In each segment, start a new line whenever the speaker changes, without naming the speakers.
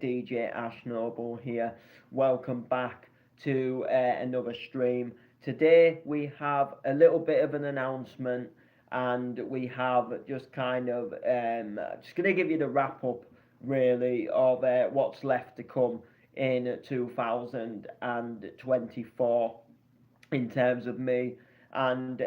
DJ Ash Noble here. Welcome back to another stream. Today we have a little bit of an announcement, and we have just kind of just going to give you the wrap up really of what's left to come in 2024 in terms of me and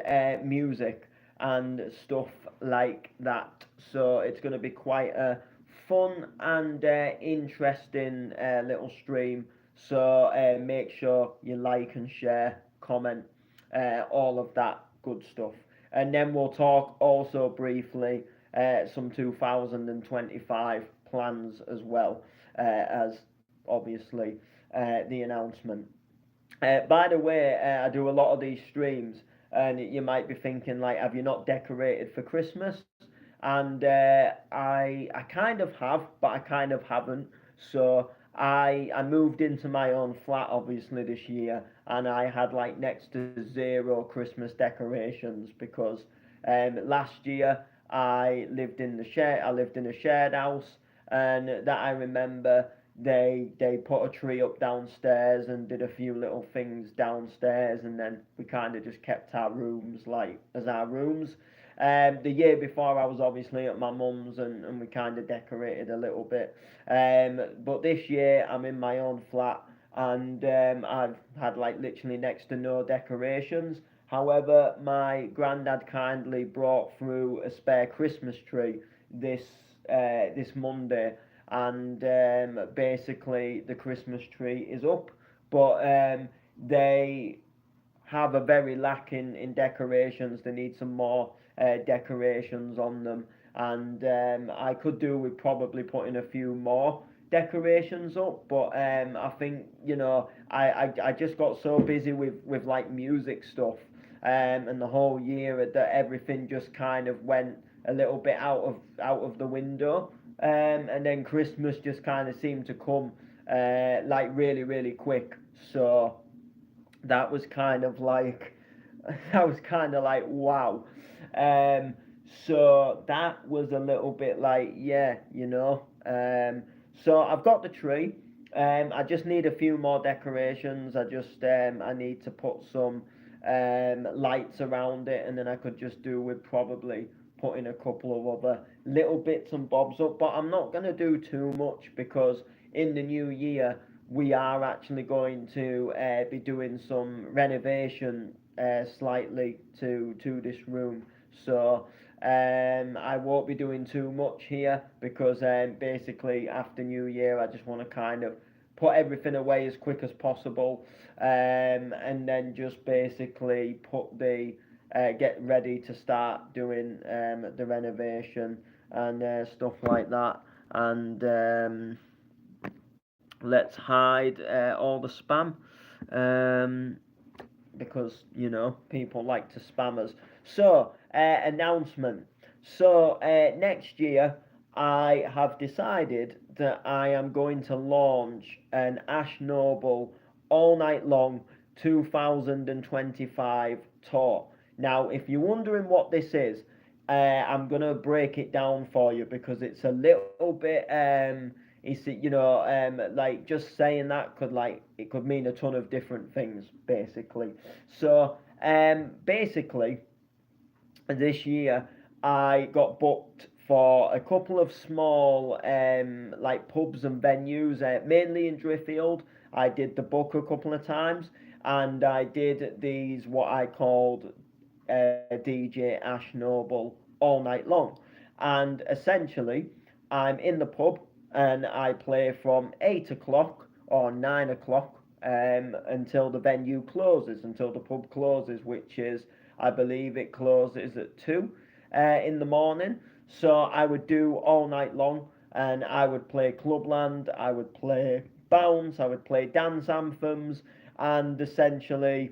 music and stuff like that. So it's going to be quite a fun and interesting little stream. So make sure you like and share, comment, all of that good stuff. And then we'll talk also briefly some 2025 plans as well as obviously the announcement. By the way, I do a lot of these streams, and you might be thinking like, have you not decorated for Christmas? And I kind of have, but I kind of haven't. So I moved into my own flat obviously this year, and I had like next to zero Christmas decorations because last year I lived in the share I lived in a shared house, and that I remember they put a tree up downstairs and did a few little things downstairs, and then we kind of just kept our rooms like as our rooms. The year before I was obviously at my mum's, and we kind of decorated a little bit. But this year I'm in my own flat, and I've had like literally next to no decorations. However, my granddad kindly brought through a spare Christmas tree this this Monday, and basically the Christmas tree is up, but they have a very lacking in decorations. They need some more decorations on them, and I could do with probably putting a few more decorations up, but I think I just got so busy with like music stuff, and the whole year that everything just kind of went a little bit out of the window, and then Christmas just kind of seemed to come like really quick. So that was kind of like that was kind of like wow. Um, so that was a little bit like yeah. So I've got the tree. I just need a few more decorations. I need to put some lights around it, and then I could just do with probably putting a couple of other little bits and bobs up. But I'm not gonna do too much because in the new year we are actually going to be doing some renovation slightly to this room. So I won't be doing too much here because basically after New Year I just want to kind of put everything away as quick as possible, and then just basically put the get ready to start doing the renovation and stuff like that. And let's hide all the spam, um, because people like to spam us. So announcement. So next year I have decided that I am going to launch an Ash Noble all night long 2025 tour. Now, if you're wondering what this is, I'm gonna break it down for you because it's a little bit it's like just saying that could like it could mean a ton of different things basically. So basically this year I got booked for a couple of small like pubs and venues, mainly in Driffield. I did the book a couple of times, and I did these what I called DJ Ash Noble all night long. And essentially, I'm in the pub and I play from 8 o'clock or 9 o'clock until the venue closes, until the pub closes, which is, I believe it closes at 2 in the morning. So I would do all night long, and I would play Clubland, I would play Bounce, I would play dance anthems, and essentially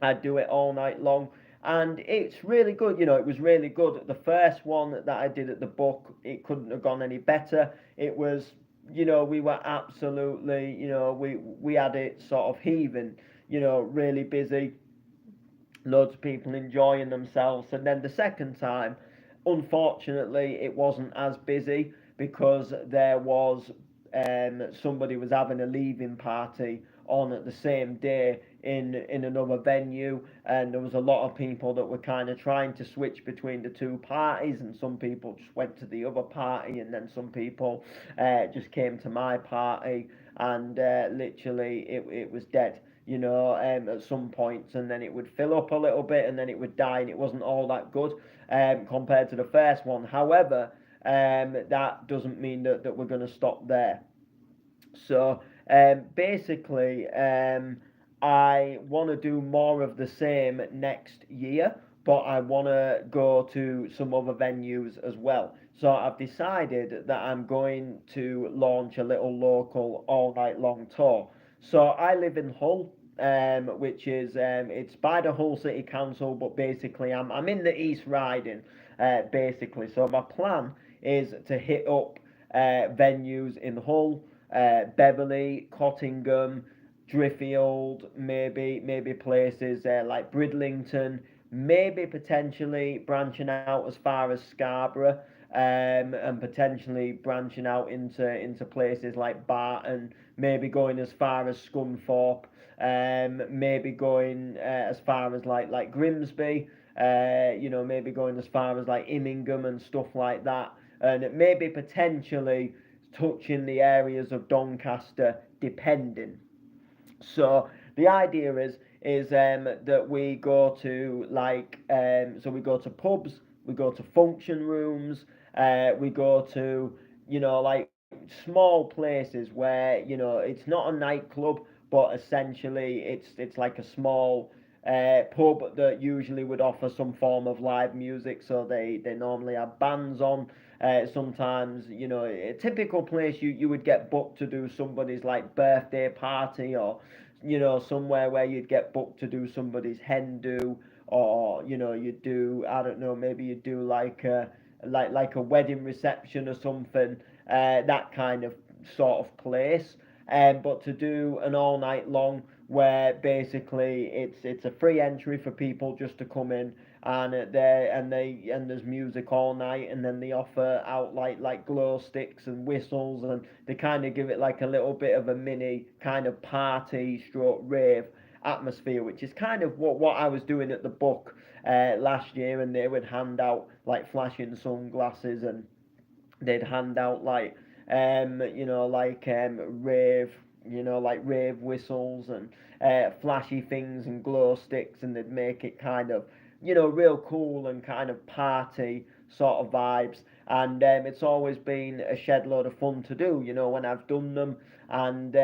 I'd do it all night long. And it's really good, it was really good. The first one that I did at the book, it couldn't have gone any better. It was, we were absolutely, we had it sort of heaving, really busy, loads of people enjoying themselves. And then the second time, unfortunately, it wasn't as busy because there was somebody was having a leaving party on at the same day in another venue, and there was a lot of people that were kind of trying to switch between the two parties, and some people just went to the other party, and then some people just came to my party, and literally it was dead, you know, at some points, and then it would fill up a little bit, and then it would die, and it wasn't all that good compared to the first one. However, that doesn't mean that we're going to stop there. So basically, I want to do more of the same next year, but I want to go to some other venues as well. So I've decided that I'm going to launch a little local all night long tour. So I live in Hull, which is it's by the Hull City Council, but basically I'm in the East Riding, basically. So my plan is to hit up venues in Hull, Beverley, Cottingham, Driffield, maybe places like Bridlington, maybe potentially branching out as far as Scarborough, and potentially branching out into places like Barton, maybe going as far as Scunthorpe, maybe going as far as like Grimsby, you know, maybe going as far as like Immingham and stuff like that, and maybe potentially touching the areas of Doncaster, depending. So the idea is that we go to so we go to pubs, we go to function rooms, we go to, you know, like small places where, you know, it's not a nightclub, but essentially it's like a small pub that usually would offer some form of live music. So they normally have bands on. Sometimes, you know, a typical place you would get booked to do somebody's like birthday party, or, you know, somewhere where you'd get booked to do somebody's hen do, or, you know, you'd do, I don't know, maybe you'd do like a wedding reception or something, that kind of sort of place. But to do an all night long where basically it's a free entry for people just to come in, and there's music all night, and then they offer out like glow sticks and whistles, and they kind of give it like a little bit of a mini kind of party stroke rave atmosphere, which is kind of what I was doing at the book last year, and they would hand out like flashing sunglasses, and they'd hand out like you know, like rave, you know, like rave whistles and flashy things and glow sticks, and they'd make it kind of, you know, real cool and kind of party sort of vibes. And it's always been a shed load of fun to do, you know, when I've done them. And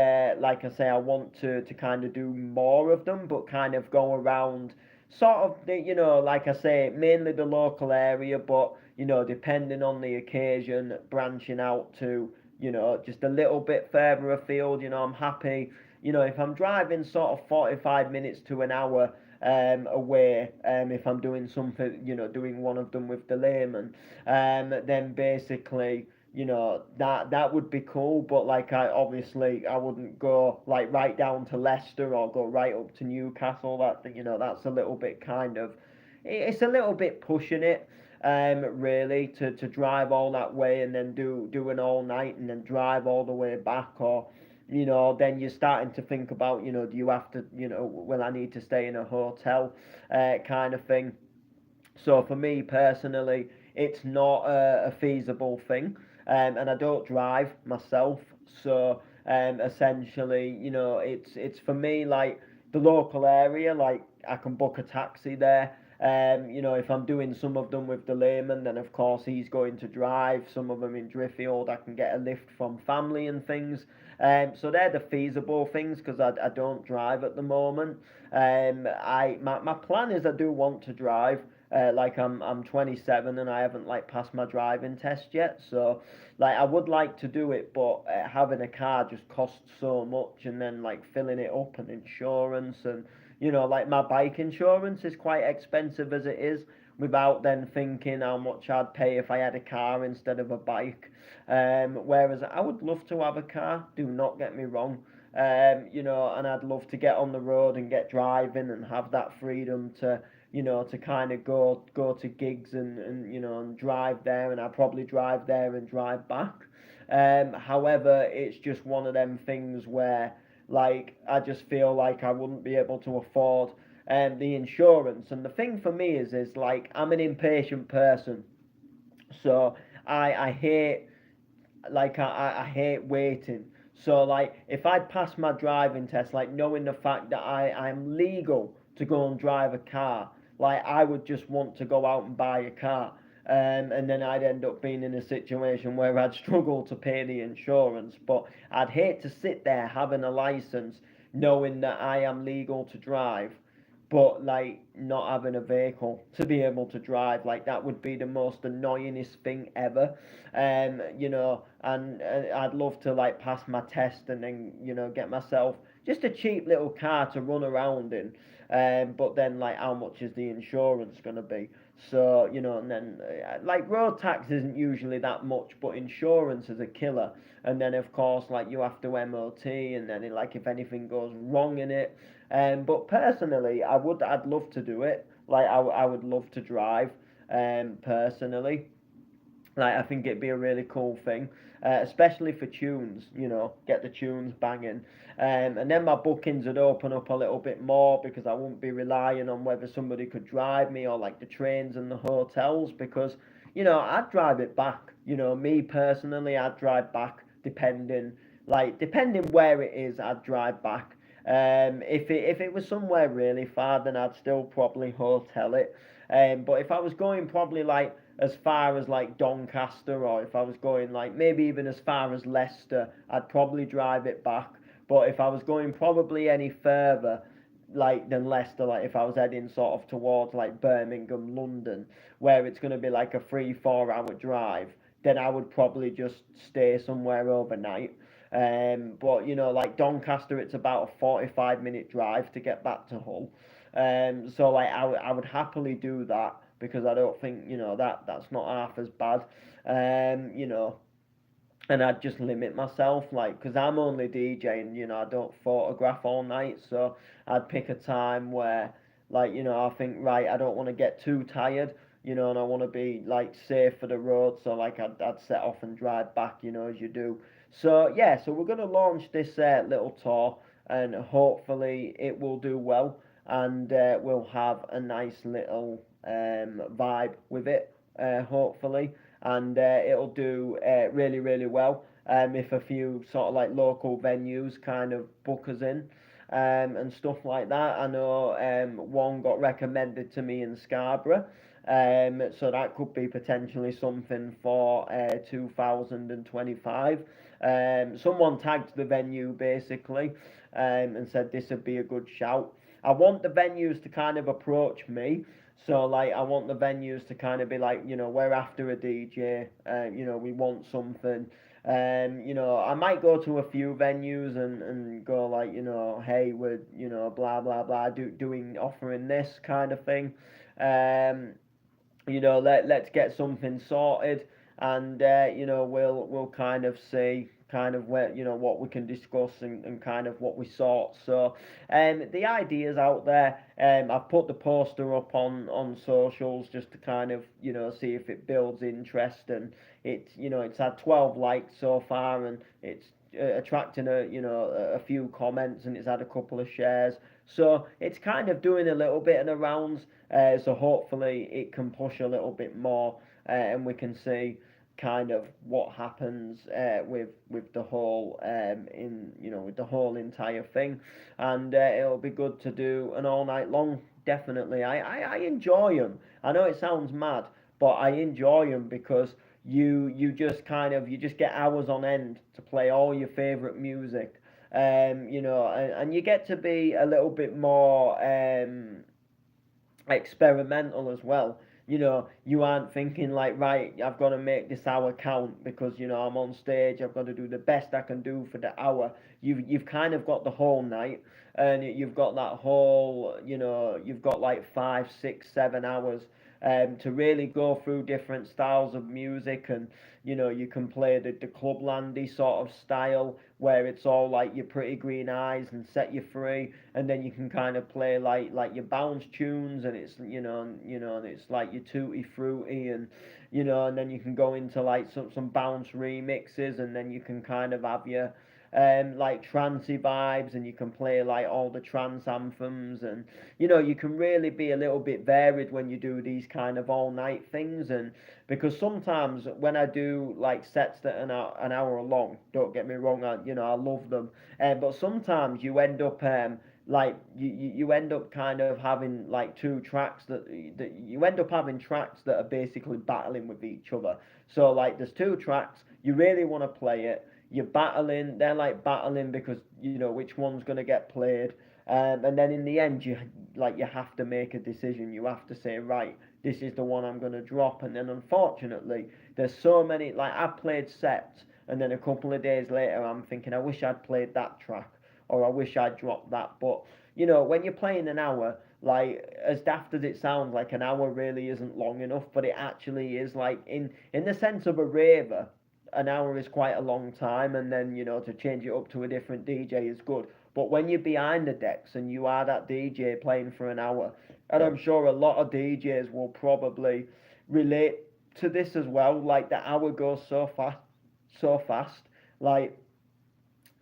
like I say, I want to kind of do more of them, but kind of go around sort of the, you know, like I say, mainly the local area, but, you know, depending on the occasion, branching out to, you know, just a little bit further afield. You know, I'm happy, you know, if I'm driving sort of 45 minutes to an hour away, if I'm doing something, you know, doing one of them with the layman, then basically, you know, that would be cool. But like, I wouldn't go like right down to Leicester or go right up to Newcastle. That, you know, that's a little bit kind of, it's a little bit pushing it, really, to drive all that way and then do an all night and then drive all the way back. Or, you know, then you're starting to think about, you know, do you have to, you know, will I need to stay in a hotel, kind of thing. So for me personally, it's not a feasible thing, and I don't drive myself. So essentially, you know, it's for me like the local area. Like, I can book a taxi there. You know, if I'm doing some of them with the layman, then of course he's going to drive. Some of them in Driffield, I can get a lift from family and things. So they're the feasible things, because I don't drive at the moment. My plan is I do want to drive. Like, I'm 27 and I haven't like passed my driving test yet, so like I would like to do it, but having a car just costs so much, and then like filling it up and insurance, and, you know, like my bike insurance is quite expensive as it is, without then thinking how much I'd pay if I had a car instead of a bike. Whereas I would love to have a car, do not get me wrong. You know, and I'd love to get on the road and get driving and have that freedom to, you know, to kind of go to gigs and, you know, and drive there, and I probably drive there and drive back. However, it's just one of them things where, like, I just feel like I wouldn't be able to afford the insurance. And the thing for me is like, I'm an impatient person, so I hate, like I hate waiting. So like, if I'd pass my driving test, like knowing the fact that I'm legal to go and drive a car, like I would just want to go out and buy a car. And then I'd end up being in a situation where I'd struggle to pay the insurance. But I'd hate to sit there having a license, knowing that I am legal to drive, but like not having a vehicle to be able to drive. Like that would be the most annoyingest thing ever. And I'd love to like pass my test and then get myself just a cheap little car to run around in. But then like, how much is the insurance gonna be? So and then like, road tax isn't usually that much, but insurance is a killer. And then of course, like, you have to MOT, and then like if anything goes wrong in it. But personally, I'd love to do it. Like I would love to drive. Personally, like, I think it'd be a really cool thing, especially for tunes. Get the tunes banging, and then my bookings would open up a little bit more, because I wouldn't be relying on whether somebody could drive me, or like the trains and the hotels, because I'd drive it back. Me personally, I'd drive back, depending where it is. I'd drive back. If it was somewhere really far, then I'd still probably hotel it. But if I was going probably like as far as like Doncaster, or if I was going like maybe even as far as Leicester, I'd probably drive it back. But if I was going probably any further, like, than Leicester, like if I was heading sort of towards like Birmingham, London, where it's going to be like a 3 4 hour drive, then I would probably just stay somewhere overnight. But like Doncaster, it's about a 45-minute drive to get back to Hull. So like, I would happily do that, because I don't think that's not half as bad. Um, you know, and I'd just limit myself, like, because I'm only DJing, I don't photograph all night, so I'd pick a time where, like, I think, right, I don't want to get too tired, and I want to be like safe for the road, so like, I'd set off and drive back, as you do. So yeah, so we're gonna launch this little tour, and hopefully it will do well, and we'll have a nice little vibe with it, hopefully, and it'll do really, really well. If a few sort of like local venues kind of book us in, and stuff like that. I know one got recommended to me in Scarborough, so that could be potentially something for 2025. Someone tagged the venue basically, and said this would be a good shout. I want the venues to kind of approach me. So like, I want the venues to kind of be like, we're after a DJ. We want something. I might go to a few venues, and go like, hey, we're, blah blah blah, doing, offering this kind of thing. Um, let's get something sorted, and we'll kind of see kind of where, what we can discuss, and kind of what we sort. So the ideas out there. I've put the poster up on socials, just to kind of see if it builds interest, and it's had 12 likes so far, and it's attracting a few comments, and it's had a couple of shares. So it's kind of doing a little bit of the rounds. So hopefully it can push a little bit more, and we can see kind of what happens with the whole with the whole entire thing. And it'll be good to do an all night long. Definitely, I enjoy them. I know it sounds mad, but I enjoy them, because you just kind of, you just get hours on end to play all your favorite music. And you get to be a little bit more experimental as well. You aren't thinking like, right, I've got to make this hour count, because I'm on stage. I've got to do the best I can do for the hour. You've kind of got the whole night, and you've got that whole, you've got like 5 6 7 hours. To really go through different styles of music, and you can play the clublandy sort of style, where it's all like your Pretty Green Eyes and Set You Free, and then you can kind of play like your bounce tunes, and it's and it's like your Tutti Frutti, and and then you can go into like some bounce remixes, and then you can kind of have your like trancey vibes, and you can play like all the trance anthems, and you can really be a little bit varied when you do these kind of all night things. And because sometimes when I do like sets that are an hour long, don't get me wrong, I love them, but sometimes you end up like you end up kind of having like two tracks that you end up having tracks that are basically battling with each other. So like there's two tracks, you really want to play it, you're battling, they're like battling because which one's going to get played, and then in the end you have to make a decision. You have to say, right, this is the one I'm going to drop. And then unfortunately there's so many, like I played sets, and then a couple of days later I'm thinking I wish I'd played that track, or I wish I'd dropped that. But when you're playing an hour, like as daft as it sounds, like an hour really isn't long enough, but it actually is. Like in the sense of a raver, an hour is quite a long time, and then to change it up to a different DJ is good. But when you're behind the decks and you are that DJ playing for an hour, and I'm sure a lot of DJs will probably relate to this as well. Like the hour goes so fast, so fast. Like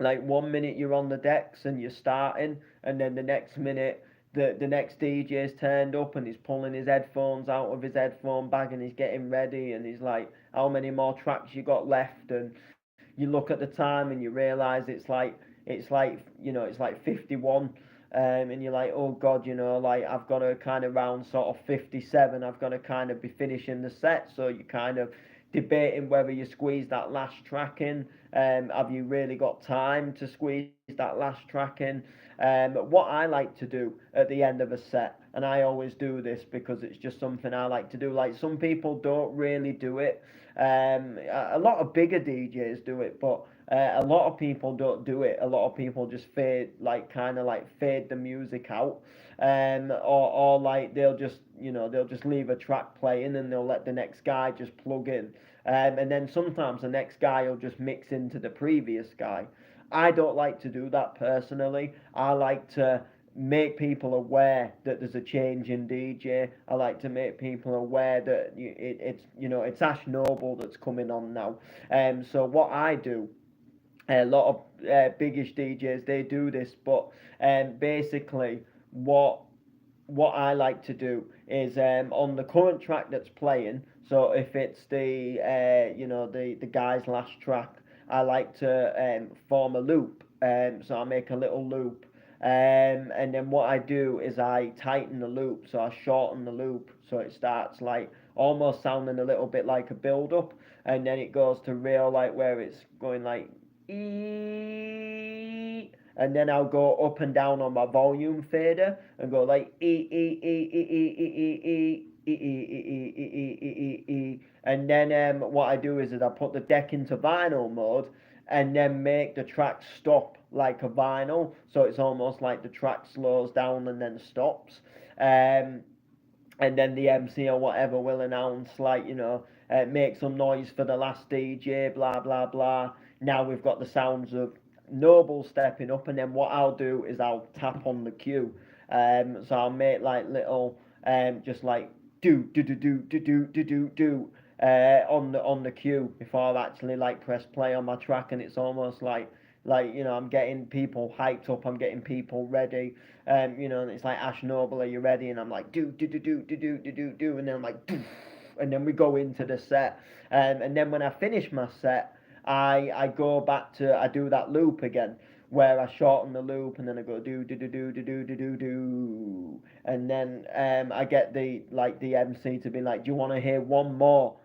like 1 minute you're on the decks and you're starting, and then the next minute the next DJ's turned up and he's pulling his headphones out of his headphone bag and he's getting ready, and he's like, how many more tracks you got left? And you look at the time and you realize it's like 51, and you're like, oh god, like I've got to kind of round sort of 57, I've got to kind of be finishing the set. So you kind of debating whether you squeeze that last track in. Have you really got time to squeeze that last track in? What I like to do at the end of a set, and I always do this because it's just something I like to do. Like some people don't really do it. A lot of bigger DJs do it, but a lot of people don't do it. A lot of people just fade, like kind of like fade the music out, or like they'll just leave a track playing and they'll let the next guy just plug in, and then sometimes the next guy will just mix into the previous guy. I don't like to do that personally. I like to make people aware that there's a change in DJ. I like to make people aware that it's Ash Noble that's coming on now. So what I do, a lot of biggish DJs they do this, but basically what I like to do is on the current track that's playing. So if it's the guy's last track, I like to form a loop. So I make a little loop, and then what I do is I tighten the loop. So I shorten the loop so it starts like almost sounding a little bit like a build up, and then it goes to real like where it's going like e, and then I'll go up and down on my volume fader and go like and then what I do is I put the deck into vinyl mode, and then make the track stop like a vinyl, so it's almost like the track slows down and then stops. Um, and then the MC or whatever will announce like make some noise for the last DJ, blah blah blah. Now we've got the sounds of Noble stepping up, and then what I'll do is I'll tap on the cue. So I'll make like little just like do on the cue before I actually like press play on my track, and it's almost like I'm getting people hyped up, I'm getting people ready, and it's like, Ash Noble, are you ready? And I'm like do, and then I'm like doof, and then we go into the set, and then when I finish my set, I go back to I do that loop again where I shorten the loop, and then I go do, and then I get the MC to be like, do you want to hear one more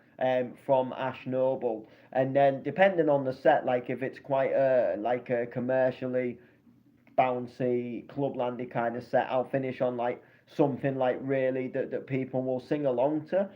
from Ash Noble? And then depending on the set, like if it's quite a commercially bouncy clublandy kind of set, I'll finish on like something like really that people will sing along to.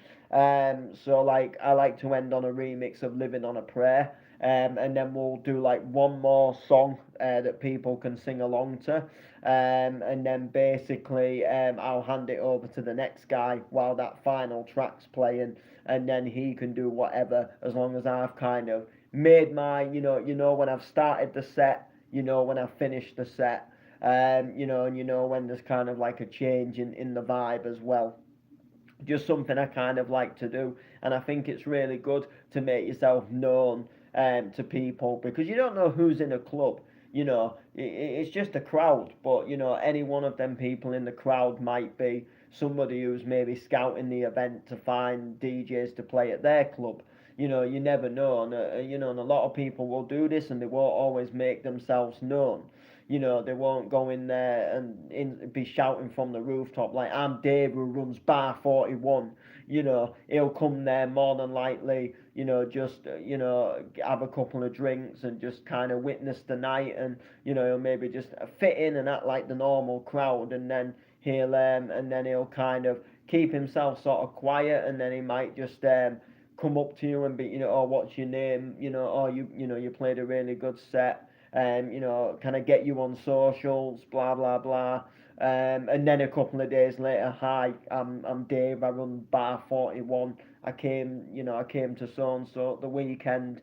So like I like to end on a remix of Living on a Prayer. And then we'll do like one more song that people can sing along to, and then basically I'll hand it over to the next guy while that final track's playing, and then he can do whatever as long as I've kind of made my, when I've started the set, when I've finished the set, and when there's kind of like a change in the vibe as well. Just something I kind of like to do, and I think it's really good to make yourself known to people, because you don't know who's in a club. It's just a crowd, but any one of them people in the crowd might be somebody who's maybe scouting the event to find DJs to play at their club. You never know, and a lot of people will do this, and they won't always make themselves known. They won't go in there and be shouting from the rooftop like, I'm Dave who runs Bar 41. He'll come there more than likely, just, have a couple of drinks and just kind of witness the night, and, he'll maybe just fit in and act like the normal crowd, and then he'll kind of keep himself sort of quiet, and then he might just come up to you and be, oh, what's your name? Oh, you played a really good set, kind of get you on socials, blah blah blah. And then a couple of days later, hi, I'm Dave. I run Bar 41. I came to so and so the weekend.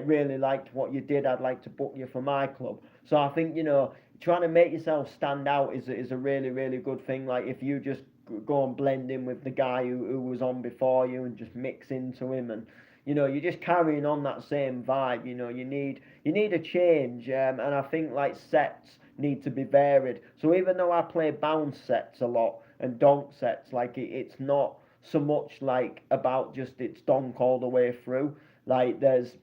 Really liked what you did. I'd like to book you for my club. So I think trying to make yourself stand out is a really really good thing. Like if you just go and blend in with the guy who was on before you and just mix into him, and you're just carrying on that same vibe. You need a change, and I think like sets need to be varied. So even though I play bounce sets a lot and donk sets, like it's not so much like about just it's donk all the way through. Like there's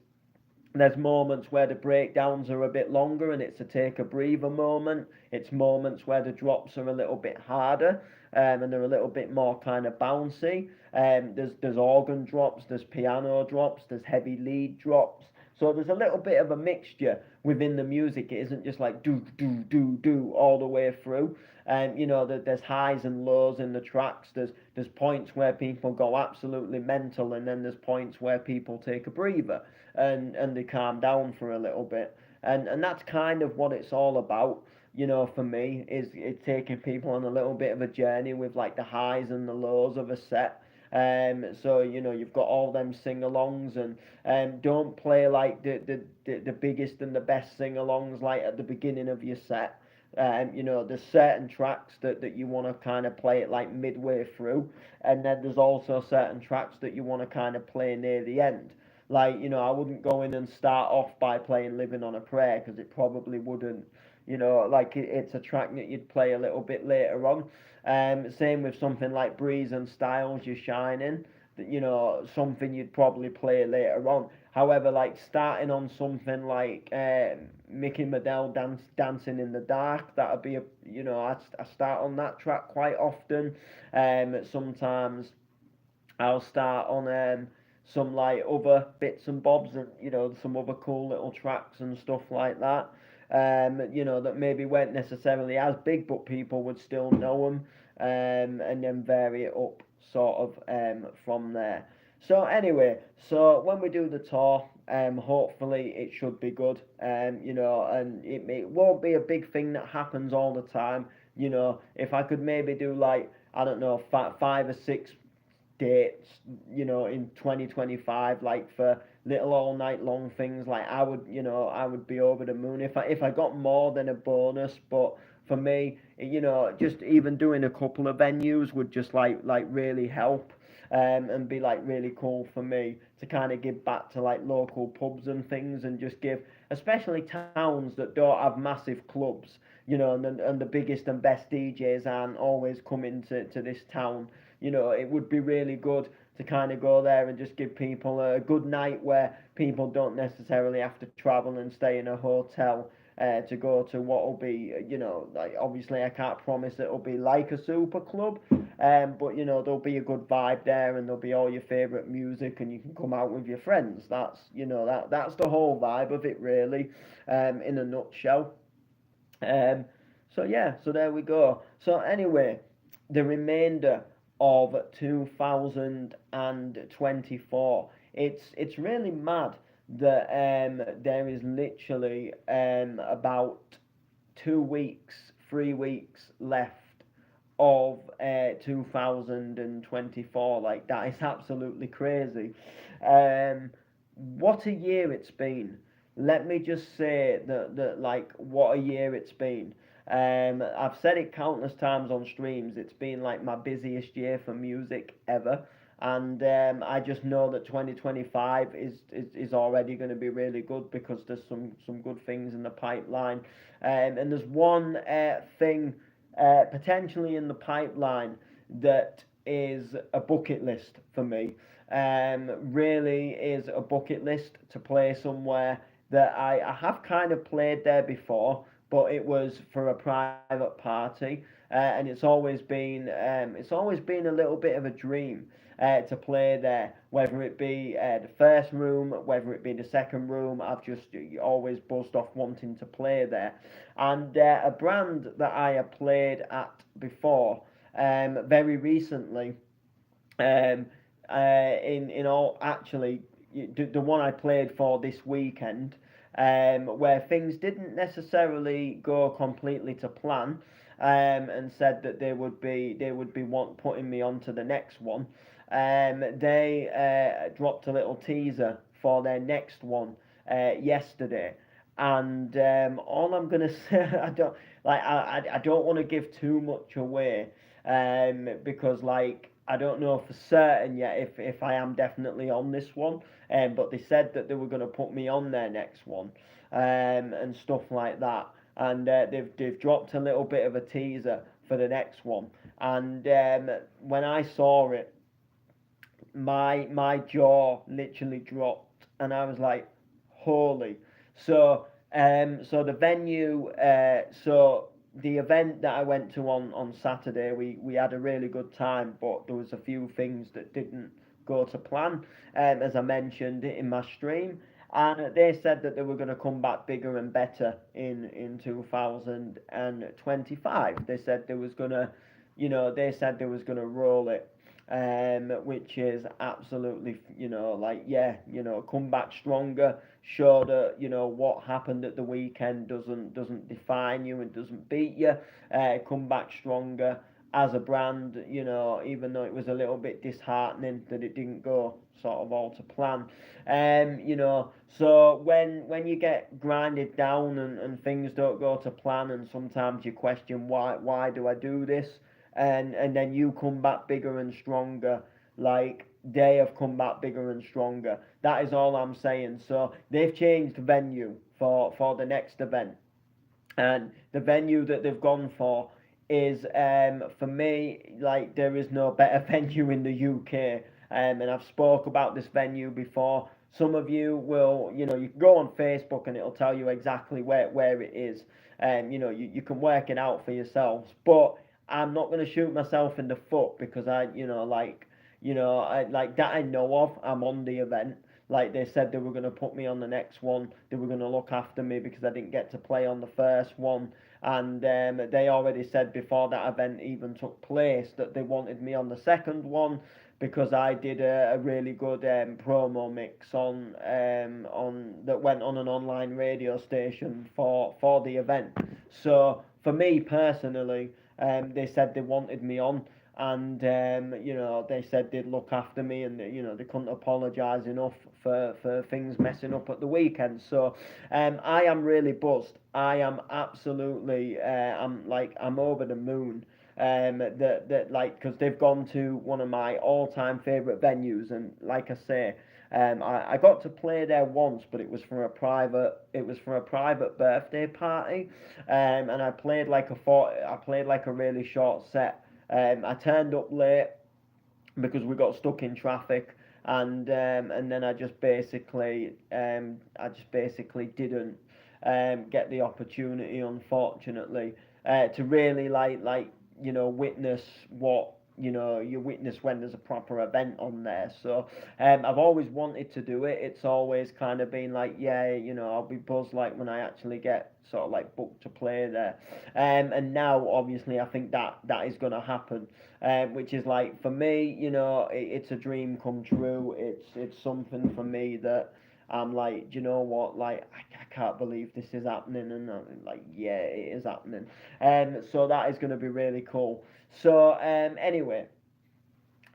moments where the breakdowns are a bit longer and it's a take a breather moment. It's moments where the drops are a little bit harder, and they're a little bit more kind of bouncy. There's organ drops, there's piano drops, there's heavy lead drops. So there's a little bit of a mixture within the music. It isn't just like do do do do all the way through. There's highs and lows in the tracks. There's points where people go absolutely mental, and then there's points where people take a breather and they calm down for a little bit. And that's kind of what it's all about. For me, is it's taking people on a little bit of a journey with like the highs and the lows of a set. So you've got all them sing-alongs, and don't play like the biggest and the best sing-alongs like at the beginning of your set. There's certain tracks that you want to kind of play it like midway through, and then there's also certain tracks that you want to kind of play near the end. Like, I wouldn't go in and start off by playing Living on a Prayer, because it probably wouldn't, like it's a track that you'd play a little bit later on. Same with something like Breeze and Styles, You're Shining, that, something you'd probably play later on. However, like starting on something like Mickey Medell Dancing in the Dark, that'd be I start on that track quite often. Sometimes I'll start on some like other bits and bobs, and some other cool little tracks and stuff like that. That maybe weren't necessarily as big, but people would still know them, and then vary it up sort of from there. So anyway, so when we do the tour, hopefully it should be good, and it won't be a big thing that happens all the time. If I could maybe do like, I don't know, 5 or 6 dates, in 2025, like for little all night long things, like I would be over the moon if I got more than a bonus. But for me, just even doing a couple of venues would just like really help, and be like really cool for me to kind of give back to like local pubs and things, and just give, especially towns that don't have massive clubs, and the biggest and best DJs aren't always coming to this town. It would be really good to kind of go there and just give people a good night where people don't necessarily have to travel and stay in a hotel to go to what will be, like obviously I can't promise it'll be like a super club, but there'll be a good vibe there, and there'll be all your favourite music, and you can come out with your friends. That's the whole vibe of it, really, in a nutshell. Um, so yeah, so there we go. So anyway, the remainder of 2024, it's really mad that there is literally about 2 weeks, 3 weeks left of 2024. Like that is absolutely crazy. what a year it's been. Let me just say that like what a year it's been. I've said it countless times on streams. It's been like my busiest year for music ever, and I just know that 2025 is already going to be really good because there's some good things in the pipeline, and there's one thing potentially in the pipeline that is a bucket list for me. Really is a bucket list to play somewhere that I have kind of played there before, but it was for a private party, and it's always been a little bit of a dream to play there. Whether it be the first room, whether it be the second room, I've just always buzzed off wanting to play there. And a brand that I have played at before, very recently, um, in all actually the one I played for this weekend, where things didn't necessarily go completely to plan, and said that they would be want putting me on to the next one. They dropped a little teaser for their next one yesterday, and all I'm gonna say, I don't want to give too much away, because like I don't know for certain yet if I am definitely on this one, but they said that they were going to put me on their next one, and stuff like that. And they've dropped a little bit of a teaser for the next one. And when I saw it, my jaw literally dropped, and I was like, "Holy!" So the venue, so the event that I went to on Saturday, we had a really good time, but there was a few things that didn't go to plan, as I mentioned in my stream. And they said that they were going to come back bigger and better in 2025. They said they was gonna, they said they was gonna roll it, which is absolutely, like, yeah, come back stronger, show that, what happened at the weekend doesn't define you and doesn't beat you. Come back stronger as a brand, even though it was a little bit disheartening that it didn't go sort of all to plan. So when you get grinded down and things don't go to plan, and sometimes you question why do I do this, and then you come back bigger and stronger, like they have come back bigger and stronger. That is all I'm saying. So they've changed the venue for the next event, and the venue that they've gone for is, for me, like there is no better venue in the UK. And I've spoke about this venue before. Some of you will, you can go on Facebook and it'll tell you exactly where it is, and you can work it out for yourselves. But I'm not going to shoot myself in the foot because like that I know of. I'm on the event. Like they said they were going to put me on the next one. They were going to look after me because I didn't get to play on the first one. And they already said before that event even took place that they wanted me on the second one because I did a really good promo mix on that went on an online radio station for the event. So for me personally, they said they wanted me on, and they said they'd look after me, and they couldn't apologise enough for things messing up at the weekend. So I am really buzzed. I am absolutely I'm over the moon, that like, because they've gone to one of my all-time favourite venues, and like I say, I got to play there once, but it was for a private birthday party, and I played like a really short set. I turned up late because we got stuck in traffic, and then I just basically didn't get the opportunity, unfortunately, to really witness what you witness when there's a proper event on there. So I've always wanted to do it. It's always kind of been like, yeah, I'll be buzzed like when I actually get sort of like booked to play there. And now obviously I think that is going to happen, which is like, for me, it's a dream come true. It's something for me that I'm like, do you know what? Like, I can't believe this is happening, and I'm like, yeah, it is happening. So that is going to be really cool. So anyway,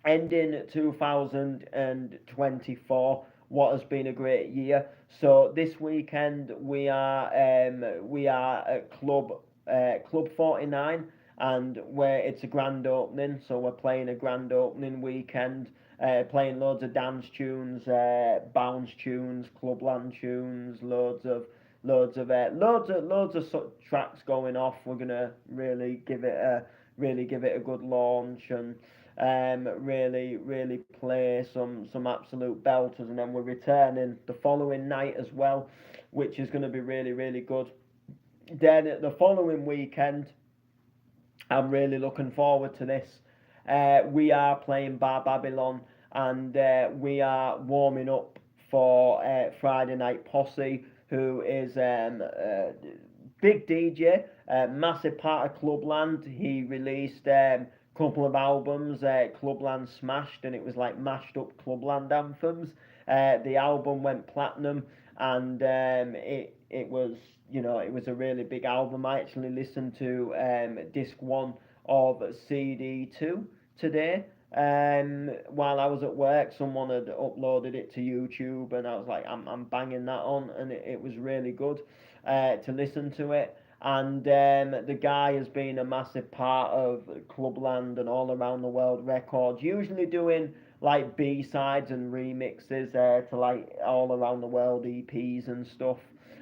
ending 2024 what has been a great year. So this weekend we are at Club 49, and where it's a grand opening, so we're playing a grand opening weekend, playing loads of dance tunes, bounce tunes, clubland tunes, loads of tracks going off. We're gonna really give it a good launch, and really play some absolute belters, and then we're returning the following night as well, which is going to be really good. Then the following weekend, I'm really looking forward to this. We are playing Bar Babylon, and we are warming up for Friday Night Posse, who is big DJ, massive part of Clubland. He released couple of albums, Clubland Smashed, and it was like mashed up Clubland anthems. The album went platinum, and it was, you know, it was a really big album. I actually listened to disc one of CD two today. While I was at work, someone had uploaded it to YouTube, and I was like, I'm banging that on, and it was really good to listen to it. And the guy has been a massive part of Clubland and All Around the World Records, usually doing like B sides and remixes to like All Around the World EPs and stuff.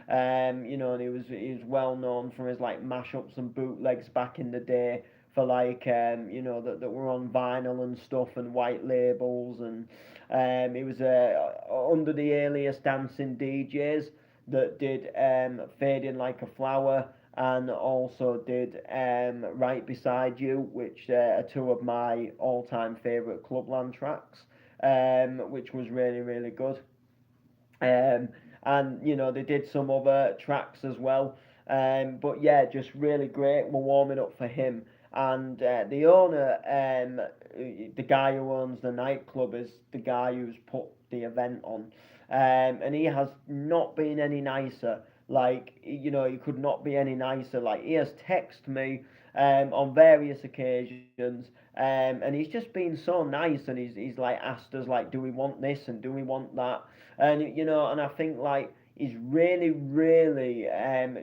You know, and he was well known for his like mashups and bootlegs back in the day, for like you know, that were on vinyl and stuff, and white labels, and he was under the alias Dancing DJs, that did Fading Like a Flower, and also did Right Beside You, which are two of my all-time favourite Clubland tracks, which was really good. Um, and you know, they did some other tracks as well. But yeah, just really great. We're warming up for him, and the owner, the guy who owns the nightclub, is the guy who's put the event on, and he has not been any nicer. Like, you know, he could not be any nicer. Like, he has texted me on various occasions, and he's just been so nice, and he's like asked us like, do we want this and do we want that, and you know, and I think like he's really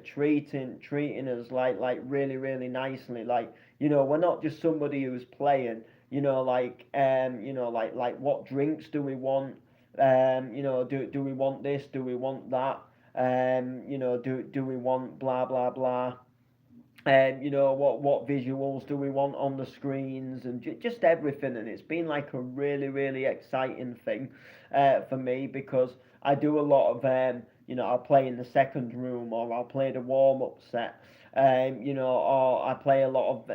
treating us like really nicely. Like, you know, we're not just somebody who's playing. You know, like what drinks do we want? You know, do we want this? Do we want that? You know, do we want blah blah blah? You know, what visuals do we want on the screens, and just everything. And it's been like a really exciting thing for me, because I do a lot of you know, I'll play in the second room, or I'll play the warm up set, you know, or I play a lot of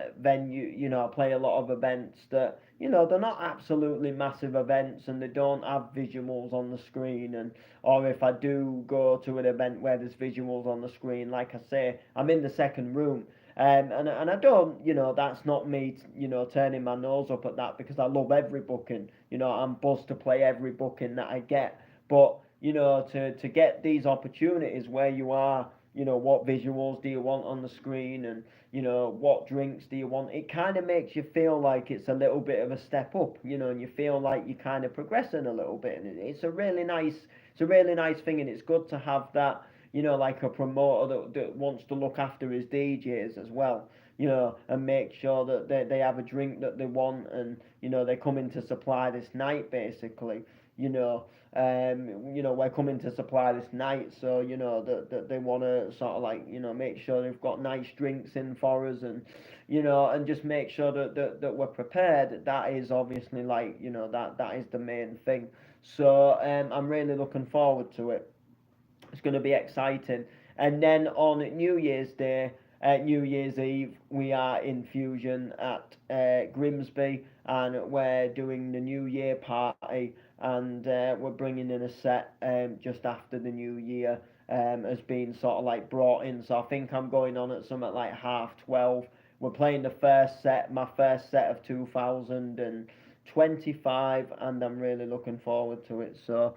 you know, I play a lot of events that, you know, they're not absolutely massive events, and they don't have visuals on the screen. And or if I do go to an event where there's visuals on the screen, like I say, I'm in the second room. And I don't, you know, that's not me, you know, turning my nose up at that, because I love every booking. You know, I'm buzzed to play every booking that I get. But, you know, to get these opportunities where you are, you know, what visuals do you want on the screen, and, you know, what drinks do you want, it kind of makes you feel like it's a little bit of a step up, you know, and you feel like you're kind of progressing a little bit. And it's a really nice thing, and it's good to have that, you know, like a promoter that wants to look after his DJs as well, you know, and make sure that they have a drink that they want, and, you know, they come in to supply this night, basically, you know. You know, we're coming to supply this night, so, you know, that they want to sort of like, you know, make sure they've got nice drinks in for us, and, you know, and just make sure that we're prepared. That is obviously like, you know, that is the main thing. So I'm really looking forward to it. It's going to be exciting. And then on New Year's Day, New Year's Eve, we are in Fusion at Grimsby, and we're doing the New Year party, and we're bringing in a set just after the New Year has been sort of like brought in. So I think I'm going on at something like 12:30. We're playing the first set, my first set of 2025, and I'm really looking forward to it. So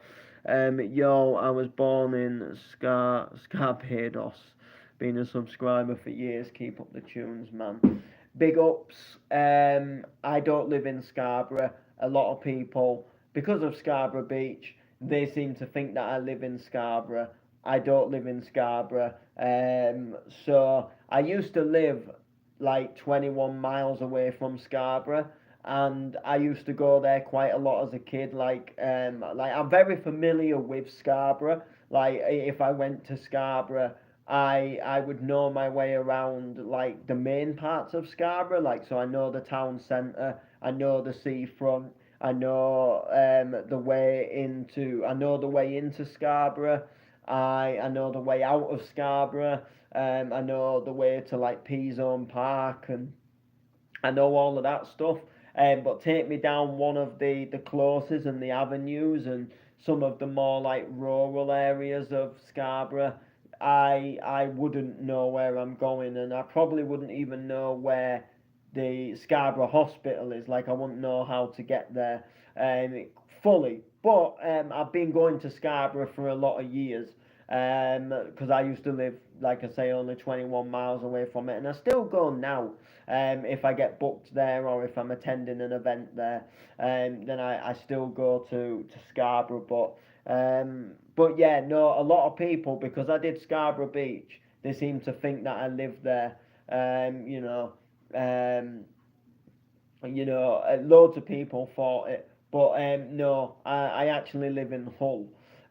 yo, I was born in Scarpados. Been a subscriber for years. Keep up the tunes, man. Big ups. I don't live in Scarborough. A lot of people, because of Scarborough Beach, they seem to think that I live in Scarborough. I don't live in Scarborough. So I used to live like 21 miles away from Scarborough, and I used to go there quite a lot as a kid. Like I'm very familiar with Scarborough. Like if I went to Scarborough, I would know my way around like the main parts of Scarborough. Like so, I know the town centre. I know the seafront. I know I know the way into Scarborough. I know the way out of Scarborough. I know the way to like Peazone Park, and I know all of that stuff. But take me down one of the closes and the avenues and some of the more like rural areas of Scarborough. I wouldn't know where I'm going, and I probably wouldn't even know where the Scarborough Hospital is. Like I wouldn't know how to get there fully. But I've been going to Scarborough for a lot of years because I used to live, like I say, only 21 miles away from it, and I still go now. If I get booked there or if I'm attending an event there, then I still go to Scarborough. But yeah, no, a lot of people, because I did Scarborough Beach, they seem to think that I live there. Um, you know, um, loads of people thought it, but no, I actually live in Hull.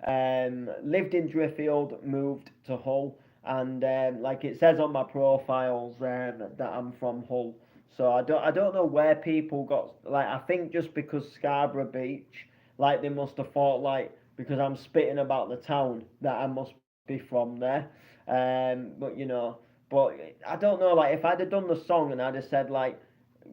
Lived in Driffield, moved to Hull, and like it says on my profiles that I'm from Hull. So I don't know where people got, like, I think just because Scarborough Beach, like they must have thought, like, because I'm spitting about the town, that I must be from there. But I don't know, like if I'd have done the song and I'd have said like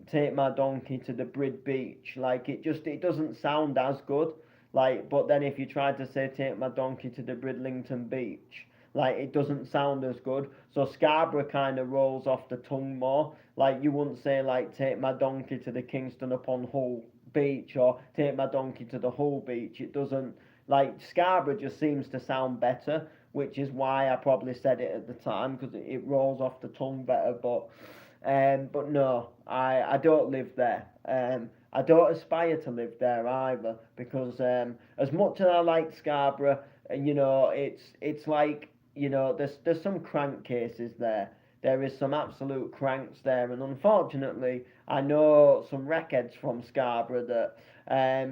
take my donkey to the Brid Beach. Like it doesn't sound as good. Like but then if you tried to say take my donkey to the Bridlington Beach, like it doesn't sound as good. So Scarborough kind of rolls off the tongue more. Like you wouldn't say like take my donkey to the Kingston upon Hull Beach or take my donkey to the Hull Beach. It doesn't, like Scarborough just seems to sound better, which is why I probably said it at the time because it rolls off the tongue better. But no, I don't live there. I don't aspire to live there either because as much as I like Scarborough, it's like there's some crank cases there. There is some absolute cranks there, and unfortunately, I know some wreckheads from Scarborough that I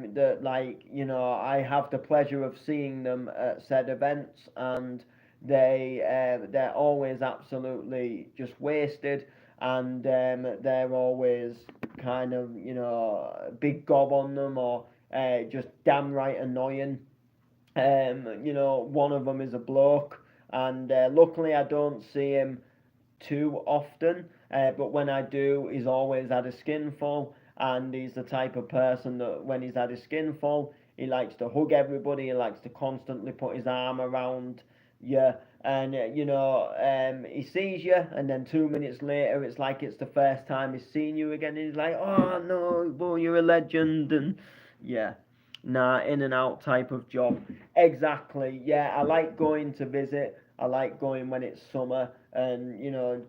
have the pleasure of seeing them at said events, and they're always absolutely just wasted, and they're always kind of big gob on them or just damn right annoying. One of them is a bloke, and luckily I don't see him too often. But when I do, he's always had a skinful, and he's the type of person that when he's had a skinful, he likes to hug everybody. He likes to constantly put his arm around you, and he sees you, and then 2 minutes later, it's like it's the first time he's seen you again. And he's like, "Oh no, boy, you're a legend," and yeah. Nah, in and out type of job. Exactly. Yeah, I like going to visit. I like going when it's summer and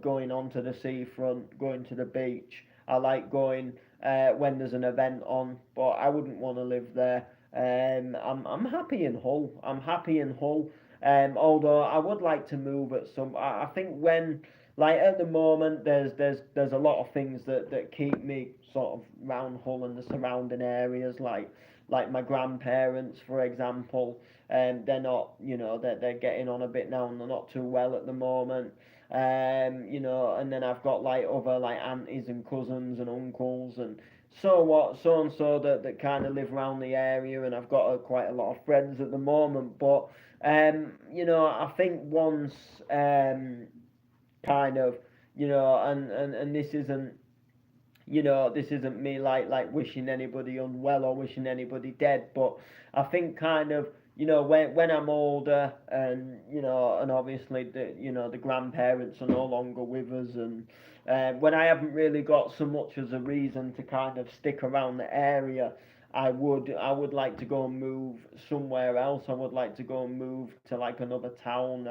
going onto the seafront, going to the beach. I like going when there's an event on, but I wouldn't want to live there. I'm happy in Hull. I'm happy in Hull. Although I would like to move at some. I think when like at the moment there's a lot of things that keep me sort of round Hull and the surrounding areas like my grandparents, for example, they're not, they're getting on a bit now and they're not too well at the moment. And then I've got like other like aunties and cousins and uncles and so and so that kind of live around the area, and I've got quite a lot of friends at the moment. But I think once kind of, and this isn't me like wishing anybody unwell or wishing anybody dead, but I think kind of when I'm older and and obviously the grandparents are no longer with us, and when I haven't really got so much as a reason to kind of stick around the area, I would like to go and move somewhere else. I would like to go and move to like another town.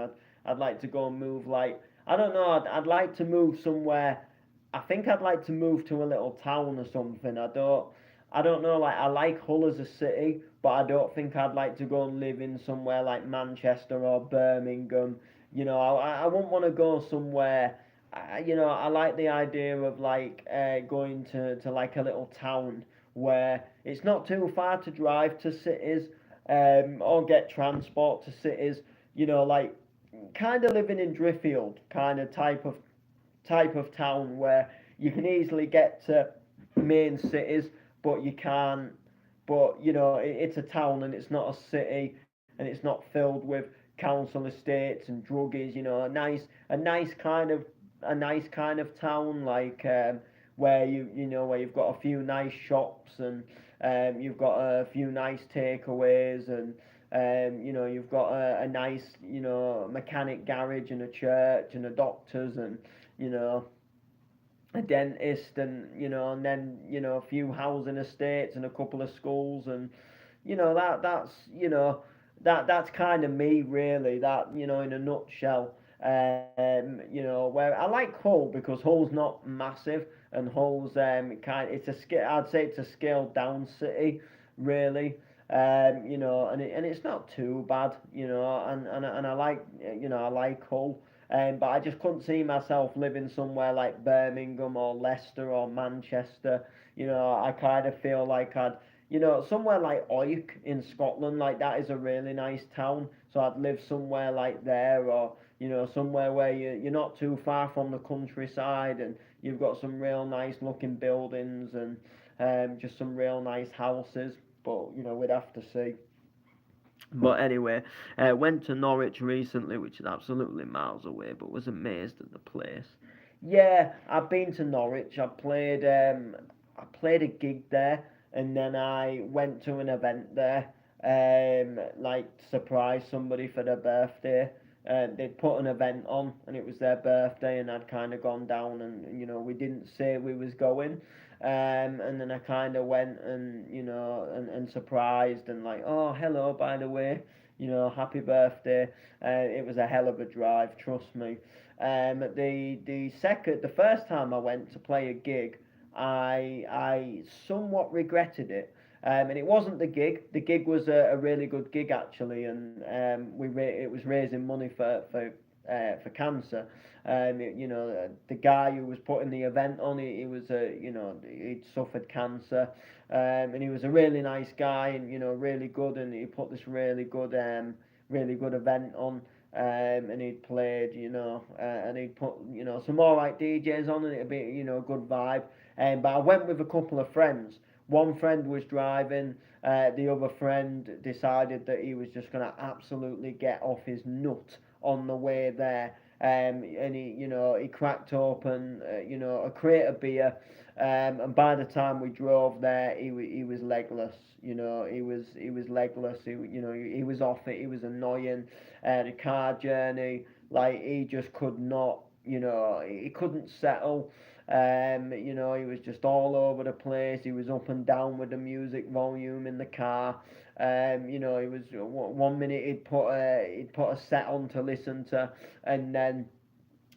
I'd like to go and move like I don't know. I'd like to move somewhere. I think I'd like to move to a little town or something. I don't know, like I like Hull as a city, but I don't think I'd like to go and live in somewhere like Manchester or Birmingham. I wouldn't want to go somewhere. I like the idea of like going to like a little town where it's not too far to drive to cities, or get transport to cities. Like kind of living in Driffield, kind of type of town where you can easily get to main cities, but you can't. But it's a town and it's not a city, and it's not filled with council estates and druggies. A nice kind of town, like where where you've got a few nice shops, and you've got a few nice takeaways, and you've got a nice mechanic garage and a church and a doctor's, and you know a dentist, and then a few housing estates and a couple of schools, and that's kind of me, really, that in a nutshell. Where I like Hull because Hull's not massive, and Hull's it's a scale, I'd say it's a scaled down city, really. And it's not too bad, and I like Hull. But I just couldn't see myself living somewhere like Birmingham or Leicester or Manchester. I kind of feel like somewhere like Oik in Scotland, like that is a really nice town. So I'd live somewhere like there, or somewhere where you're not too far from the countryside, and you've got some real nice looking buildings, and just some real nice houses. But we'd have to see. But anyway, went to Norwich recently, which is absolutely miles away, but was amazed at the place. Yeah, I've been to Norwich. I played a gig there, and then I went to an event there, like to surprise somebody for their birthday. They'd put an event on, and it was their birthday, and I'd kind of gone down, and we didn't say we was going, and then I kind of went, and and surprised, and like, oh, hello, by the way, happy birthday. It was a hell of a drive, trust me. The first time I went to play a gig, I somewhat regretted it. And it wasn't the gig. The gig was a really good gig, actually, and it was raising money for cancer. The guy who was putting the event on, he was he'd suffered cancer, and he was a really nice guy, and really good, and he put this really good event on. And he'd played, and he'd put, some alright DJs on, and it'd be, a good vibe. But I went with a couple of friends. One friend was driving. The other friend decided that he was just gonna absolutely get off his nut on the way there. And he cracked open, a crate of beer. And by the time we drove there, he was legless. He was legless. He was off it. He was annoying. The car journey, like he just could not. He couldn't settle. He was just all over the place. He was up and down with the music volume in the car. He was 1 minute he'd put a set on to listen to, and then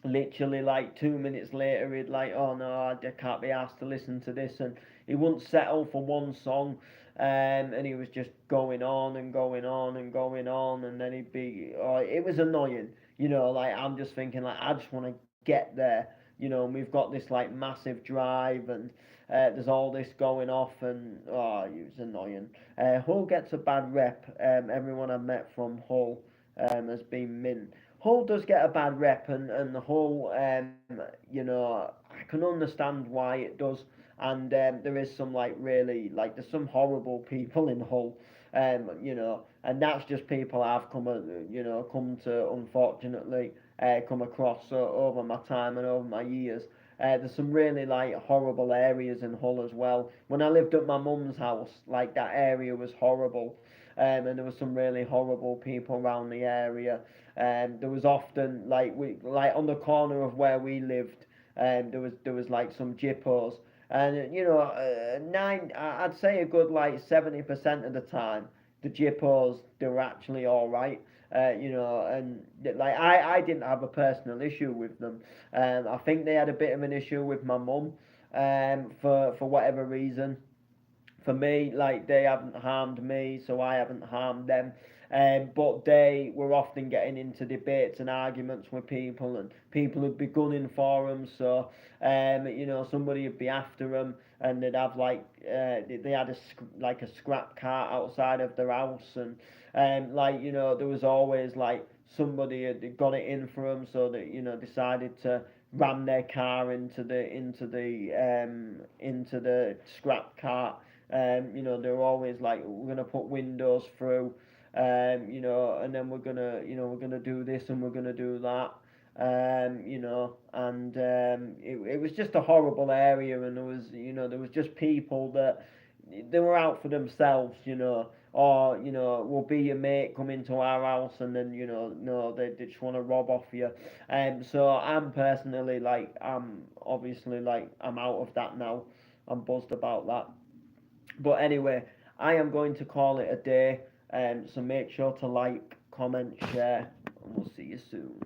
literally like 2 minutes later he'd like, oh no, I can't be asked to listen to this, and he wouldn't settle for one song. And he was just going on and going on and going on, and then it was annoying. Like I'm just thinking, like I just want to get there. And we've got this like massive drive, and there's all this going off, and oh, it was annoying. Hull gets a bad rep. Everyone I've met from Hull has been mint. Hull does get a bad rep, and the Hull, I can understand why it does. And there is some like really like there's some horrible people in Hull, and that's just people I've come to unfortunately come across over my time and over my years. There's some really like horrible areas in Hull as well. When I lived at my mum's house, like that area was horrible, and there was some really horrible people around the area. There was often like on the corner of where we lived, there was like some jippos, and I'd say a good like 70% of the time, the jippos they were actually all right. And like I didn't have a personal issue with them. I think they had a bit of an issue with my mum, for whatever reason. for me, like they haven't harmed me, so I haven't harmed them. But they were often getting into debates and arguments with people, and people would be gunning for them. So, somebody would be after them, and they'd have they had like a scrap cart outside of their house, and there was always like somebody had got it in for them, so that decided to ram their car into the scrap cart. They were always like, we're gonna put windows through, and then we're gonna do this and we're gonna do that. And it was just a horrible area, and there was just people that they were out for themselves, or will be your mate come into our house, and then no, they just want to rob off you. So I'm personally like, I'm obviously like, I'm out of that now. I'm buzzed about that. But anyway, I am going to call it a day. So make sure to like, comment, share, and we'll see you soon.